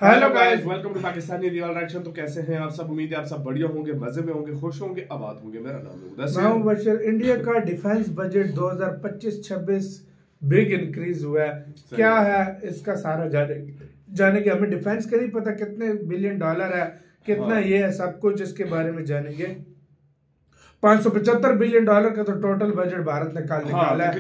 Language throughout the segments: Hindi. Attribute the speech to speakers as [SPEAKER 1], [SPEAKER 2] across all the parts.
[SPEAKER 1] Hello guys, welcome to Pakistani real reaction. तो कैसे हैं आप सब? उम्मीद है आप सब बढ़िया होंगे, मजे में होंगे, खुश होंगे, आबाद होंगे। मेरा नाम है उदय।
[SPEAKER 2] मैं हूं बशीर। इंडिया का डिफेंस बजट 2025-26 बिग इंक्रीज हुआ है। क्या है इसका सारा जानेंगे। हमें डिफेंस का नहीं पता कितने बिलियन डॉलर है, कितना ये है, सब कुछ इसके बारे में जानेंगे। 575 बिलियन डॉलर का तो टोटल बजट भारत ने कल निकाला है,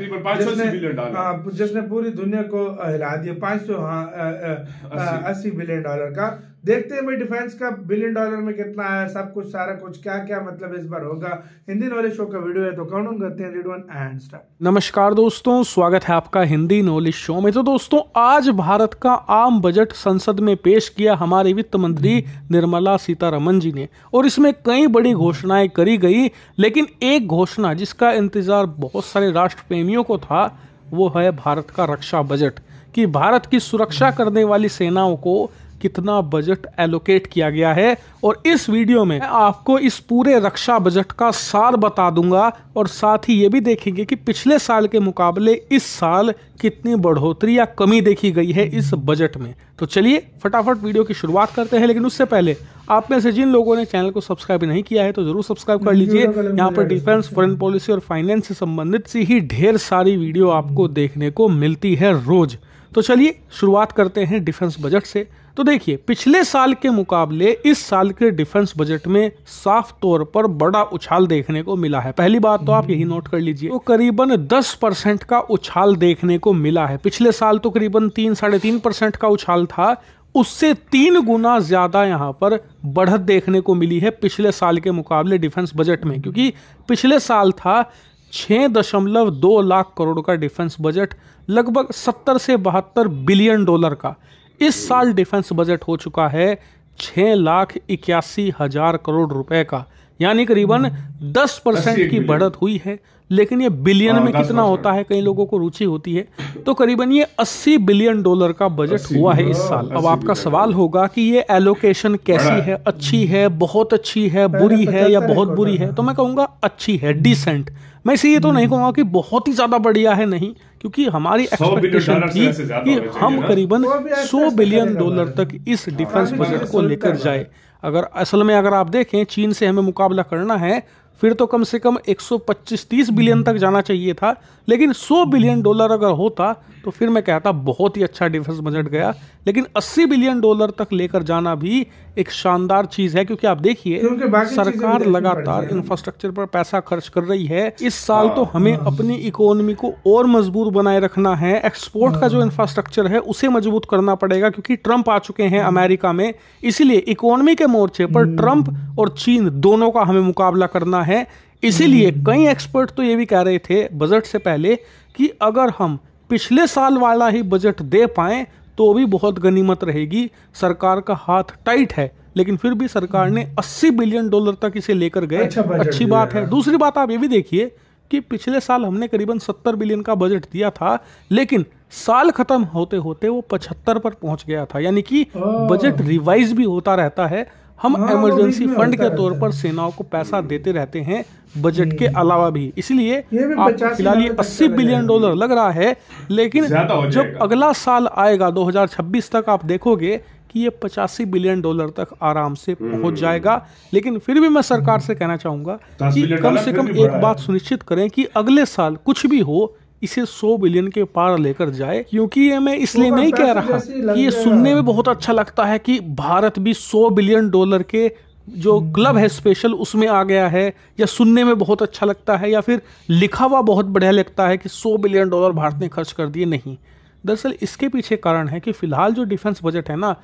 [SPEAKER 2] जिसने पूरी दुनिया को हिला दिया। 580 बिलियन डॉलर का। देखते हैं भाई डिफेंस का बिलियन डॉलर में कितना है, सब कुछ सारा कुछ क्या क्या मतलब इस बार होगा। हिंदी नॉलेज शो का वीडियो है तो काउंट करते हैं। Read one and start.
[SPEAKER 3] नमस्कार दोस्तों, स्वागत है आपका हिंदी नॉलेज शो में। तो दोस्तों, आज भारत का आम बजट संसद में पेश किया हमारे वित्त मंत्री निर्मला सीतारमण जी ने, और इसमें कई बड़ी घोषणाएं करी गई। लेकिन एक घोषणा जिसका इंतजार बहुत सारे राष्ट्र प्रेमियों को था, वो है भारत का रक्षा बजट, कि भारत की सुरक्षा करने वाली सेनाओं को कितना बजट एलोकेट किया गया है। और इस वीडियो में आपको इस पूरे रक्षा बजट का सार बता दूंगा, और साथ ही ये भी देखेंगे कि पिछले साल के मुकाबले इस साल कितनी बढ़ोतरी या कमी देखी गई है इस बजट में। तो चलिए फटाफट वीडियो की शुरुआत करते हैं। लेकिन उससे पहले आप में से जिन लोगों ने चैनल को सब्सक्राइब नहीं किया है तो जरूर सब्सक्राइब कर लीजिए। यहाँ पर डिफेंस, फॉरेन पॉलिसी और फाइनेंस से संबंधित सी ही ढेर सारी वीडियो आपको देखने को मिलती है रोज। तो चलिए शुरुआत करते हैं डिफेंस बजट से। तो देखिए, पिछले साल के मुकाबले इस साल के डिफेंस बजट में साफ तौर पर बड़ा उछाल देखने को मिला है। पहली बात तो आप यही नोट कर लीजिए, तो करीबन 10% का उछाल देखने को मिला है। पिछले साल तो करीबन 3-3.5% का उछाल था, उससे 3 गुना ज्यादा यहाँ पर बढ़त देखने को मिली है पिछले साल के मुकाबले डिफेंस बजट में। क्योंकि पिछले साल था 6.2 लाख करोड़ का डिफेंस बजट, लगभग 70 से 72 बिलियन डॉलर का। इस साल डिफेंस बजट हो चुका है 6,81,000 करोड़ रुपए का, यानी करीबन 10% की बढ़त हुई है। लेकिन ये बिलियन में कितना होता है, कई लोगों को रुचि होती है, तो करीबन ये 80 बिलियन डॉलर का बजट हुआ है इस साल। अब आपका सवाल होगा कि ये एलोकेशन कैसी है, अच्छी है, बहुत अच्छी है, बुरी है या बहुत बुरी है? तो मैं कहूँगा अच्छी है, डिसेंट। मैं इसे ये तो नहीं कहूँगा कि बहुत ही ज़्यादा बढ़िया है, नहीं, क्योंकि हमारी एक्सपेक्टेशन थी कि हम करीबन 100 बिलियन डॉलर तक इस डिफेंस बजट को लेकर जाए। अगर आप देखें, चीन से हमें मुकाबला करना है, फिर तो कम से कम 125-130 बिलियन तक जाना चाहिए था। लेकिन 100 बिलियन डॉलर अगर होता तो फिर मैं कहता बहुत ही अच्छा डिफेंस बजट गया। लेकिन 80 बिलियन डॉलर तक लेकर जाना भी एक शानदार चीज है, क्योंकि आप देखिए सरकार लगातार इंफ्रास्ट्रक्चर पर पैसा खर्च कर रही है। इस साल तो हमें अपनी इकोनॉमी को और मजबूत बनाए रखना है। एक्सपोर्ट का जो इंफ्रास्ट्रक्चर है उसे मजबूत करना पड़ेगा, क्योंकि ट्रंप आ चुके हैं अमेरिका में। इसीलिए इकोनॉमी के मोर्चे पर ट्रंप और चीन दोनों का हमें मुकाबला करना है। इसीलिए कई एक्सपर्ट तो ये भी कह रहे थे बजट से पहले कि अगर हम पिछले साल वाला ही बजट दे पाएं तो भी बहुत गनीमत रहेगी। सरकार का हाथ टाइट है, लेकिन फिर भी सरकार ने 80 बिलियन डॉलर तक इसे लेकर गए, अच्छी बात है। दूसरी बात आप ये भी देखिए कि पिछले साल हमने करीबन 70 बिलियन का बजट दिया था, लेकिन साल खत्म होते होते वो 75 पर पहुंच गया था। यानी कि बजट रिवाइज भी होता रहता है। हम इमरजेंसी फंड के तौर पर सेनाओं को पैसा देते रहते हैं बजट के अलावा भी। इसलिए आपको फिलहाल ये 80 बिलियन डॉलर लग रहा है, लेकिन जब अगला साल आएगा 2026 तक, आप देखोगे कि ये 85 बिलियन डॉलर तक आराम से पहुंच जाएगा। लेकिन फिर भी मैं सरकार से कहना चाहूंगा कि कम से कम एक बात सुनिश्चित करें कि अगले साल कुछ भी हो, इसे 100 बिलियन के पार लेकर जाए। क्योंकि ये मैं इसलिए नहीं कह रहा कि ये सुनने में बहुत अच्छा लगता है कि भारत भी 100 बिलियन डॉलर के जो क्लब है स्पेशल उसमें आ गया है, या सुनने में बहुत अच्छा लगता है, या फिर लिखा हुआ बहुत बढ़िया लगता है कि 100 बिलियन डॉलर भारत ने खर्च कर दिए। नहीं, दरअसल इसके पीछे कारण है कि फिलहाल जो डिफेंस बजट है ना,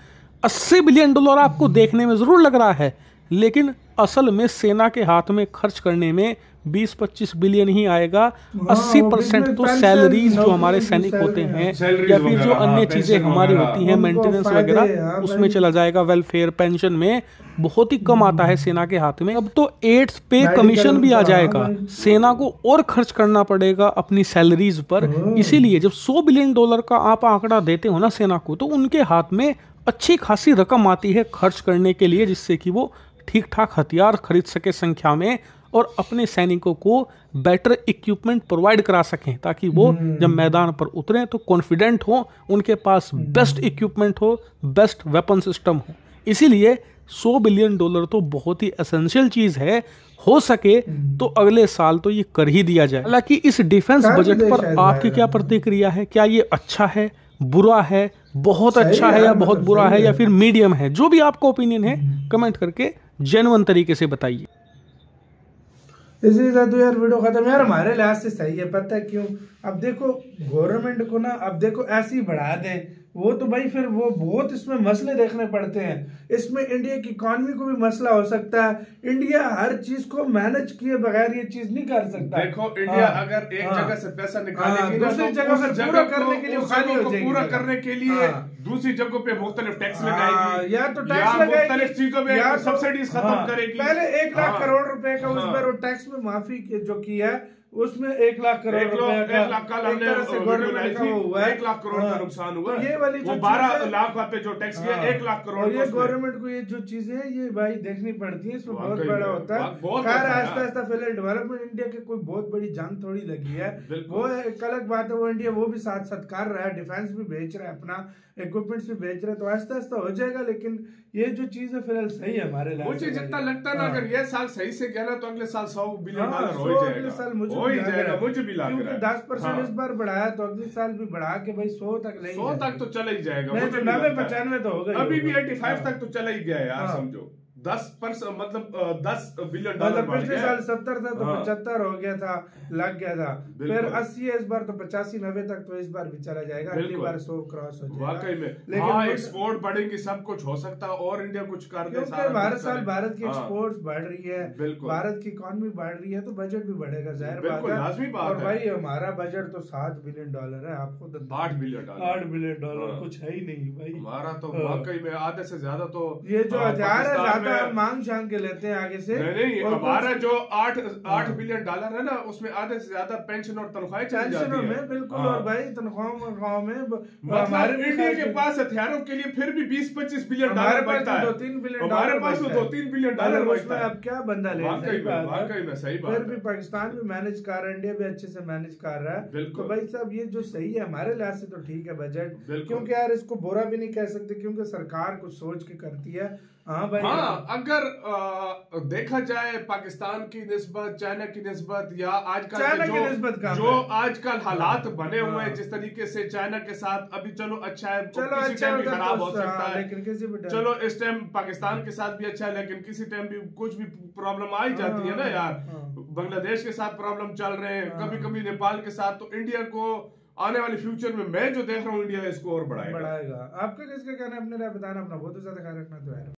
[SPEAKER 3] 80 बिलियन डॉलर आपको देखने में जरूर लग रहा है, लेकिन असल में सेना के हाथ में खर्च करने में 20-25 बिलियन ही आएगा। 80% तो सैलरीज जो हमारे सैनिक होते हैं, या फिर जो अन्य चीजें हमारी होती हैं, मेंटेनेंस वगैरह, उसमें चला जाएगा। वेलफेयर, पेंशन में बहुत ही कम आता है सेना के हाथ में। अब तो 8th पे कमीशन भी आ जाएगा, सेना को और खर्च करना पड़ेगा अपनी सैलरीज पर। इसीलिए जब 100 बिलियन डॉलर का आप आंकड़ा देते हो ना सेना को, तो उनके हाथ में अच्छी खासी रकम आती है खर्च करने के लिए, जिससे कि वो ठीक ठाक हथियार खरीद सके संख्या में, और अपने सैनिकों को बेटर इक्विपमेंट प्रोवाइड करा सकें, ताकि वो जब मैदान पर उतरें तो कॉन्फिडेंट हो, उनके पास बेस्ट इक्विपमेंट हो, बेस्ट वेपन सिस्टम हो। इसीलिए $100 बिलियन तो बहुत ही एसेंशियल चीज है। हो सके तो अगले साल तो ये कर ही दिया जाए। हालांकि इस डिफेंस बजट पर आपकी क्या प्रतिक्रिया है? क्या ये अच्छा है, बुरा है, बहुत अच्छा है या बहुत बुरा है, या फिर मीडियम है? जो भी आपका ओपिनियन है कमेंट करके जेन्युइन तरीके से बताइए।
[SPEAKER 2] इसी तरह तो यार वीडियो खत्म। यार हमारे लिहाज से सही है, पता है क्यों? अब देखो गवर्नमेंट को ना, अब देखो ऐसे ही बढ़ा दें वो तो भाई फिर वो बहुत इसमें मसले देखने पड़ते हैं। इसमें इंडिया की इकोनॉमी को भी मसला हो सकता है। इंडिया हर चीज को मैनेज किए बगैर ये चीज नहीं कर सकता।
[SPEAKER 1] देखो इंडिया अगर एक जगह से पैसा निकालेगी
[SPEAKER 2] दूसरी जगह पूरा करने के लिए खाली हो जाएगी,
[SPEAKER 1] पूरा करने के लिए दूसरी जगहों पे मुख्तलिफ टैक्स लगाएगी,
[SPEAKER 2] या तो टैक्स लगाएगी,
[SPEAKER 1] चीजों में सब्सिडीज खत्म करेगी।
[SPEAKER 2] पहले 1 लाख करोड़ रुपए का उस पर टैक्स में माफी जो की है उसमें 1 लाख करोड़ रुपए का गवर्नमेंट का हुआ है,
[SPEAKER 1] 1 लाख करोड़ का नुकसान हुआ।
[SPEAKER 2] ये वाली जो
[SPEAKER 1] 12 लाख पे जो टैक्स किया 1 लाख करोड़,
[SPEAKER 2] ये गवर्नमेंट को ये जो चीजें हैं ये भाई देखनी पड़ती है। इसमें बहुत बड़ा होता है। खैर आहिस्ता आहिस्ता फिलहाल डेवलपमेंट इंडिया के कोई बहुत बड़ी जंग थोड़ी लगी है, वो एक अलग बात है। वो इंडिया वो भी साथ साथ कर रहा है, डिफेंस भी बेच रहा है, अपना इक्विपमेंट्स भी बेच रहा है, तो आहिस्ता आहिस्ता हो जाएगा। लेकिन ये जो चीज है फिलहाल सही है हमारे लिए।
[SPEAKER 1] मुझे जितना लगता है ना, अगर ये साल सही से गया ना तो अगले साल $100 बिलियन हो जाएगा।
[SPEAKER 2] अगले साल मुझे
[SPEAKER 1] भी लग रहा है
[SPEAKER 2] 10% इस बार बढ़ाया, तो अगले साल भी बढ़ा के भाई 100 तक ले,
[SPEAKER 1] 100 तक तो चला ही जाएगा।
[SPEAKER 2] 90-95 तो हो गई,
[SPEAKER 1] अभी भी 85 तक तो चला ही गया यार, समझो 10% मतलब $10 बिलियन
[SPEAKER 2] पिछले साल 70 था तो 75 हो गया था, लग गया था। फिर 80 है इस बार, तो 85-90 तक तो इस बार भी चला जाएगा, अगली बार 100 क्रॉस हो जाएगा
[SPEAKER 1] वाकई में। लेकिन एक्सपोर्ट बढ़ेगी, सब कुछ हो सकता है और इंडिया कुछ कर दे।
[SPEAKER 2] हर साल भारत की एक्सपोर्ट बढ़ रही है, भारत की इकोनॉमी बढ़ रही है, तो बजट भी बढ़ेगा, जाहिर बात है। और भाई हमारा बजट तो $7 बिलियन है, आपको तो $8 बिलियन कुछ है ही नहीं भाई
[SPEAKER 1] हमारा तो। वाकई में आधे से ज्यादा तो
[SPEAKER 2] ये जो हथियार है ज्यादा मांग शांग के लेते हैं आगे से।
[SPEAKER 1] नहीं, हमारा जो $8 बिलियन है ना, उसमें आधे से ज्यादा पेंशन और तनख्वाहें चली जाती हैं।
[SPEAKER 2] बिल्कुल। और भाई तनख्वाहों में
[SPEAKER 1] हमारे इंडिया के पास हथियारों के लिए फिर भी $20-25 बिलियन बचता है।
[SPEAKER 2] $2-3 बिलियन
[SPEAKER 1] हमारे पास तो $2-3 बिलियन बचता है।
[SPEAKER 2] अब क्या बंदा ले,
[SPEAKER 1] वाकई में सही बात।
[SPEAKER 2] फिर भी पाकिस्तान भी मैनेज कर रहा है, इंडिया भी अच्छे से मैनेज कर रहा है। तो भाई साहब ये जो सही है हमारे लिहाज से तो ठीक है बजट, क्योंकि यार इसको बुरा भी नहीं कह सकते, क्योंकि सरकार कुछ सोच के करती है। हाँ भाई,
[SPEAKER 1] अगर देखा जाए पाकिस्तान की निस्बत, चाइना की निस्बत, या आजकल जो आजकल हालात बने हुए हैं, जिस तरीके से चाइना के साथ अभी चलो अच्छा है, किसी टाइम भी खराब हो सकता है, लेकिन किसी भी चलो इस टाइम पाकिस्तान के साथ भी अच्छा है, लेकिन किसी टाइम भी कुछ भी प्रॉब्लम आ ही जाती है ना यार। बांग्लादेश के साथ प्रॉब्लम चल रहे हैं, कभी कभी नेपाल के साथ। तो इंडिया को आने वाले फ्यूचर में मैं जो देख रहा हूँ, इंडिया इसको और बढ़ाएगा।
[SPEAKER 2] आपका किसका कहना है? अपने लिए बताना, अपना बहुत ज्यादा ख्याल रखना तो है।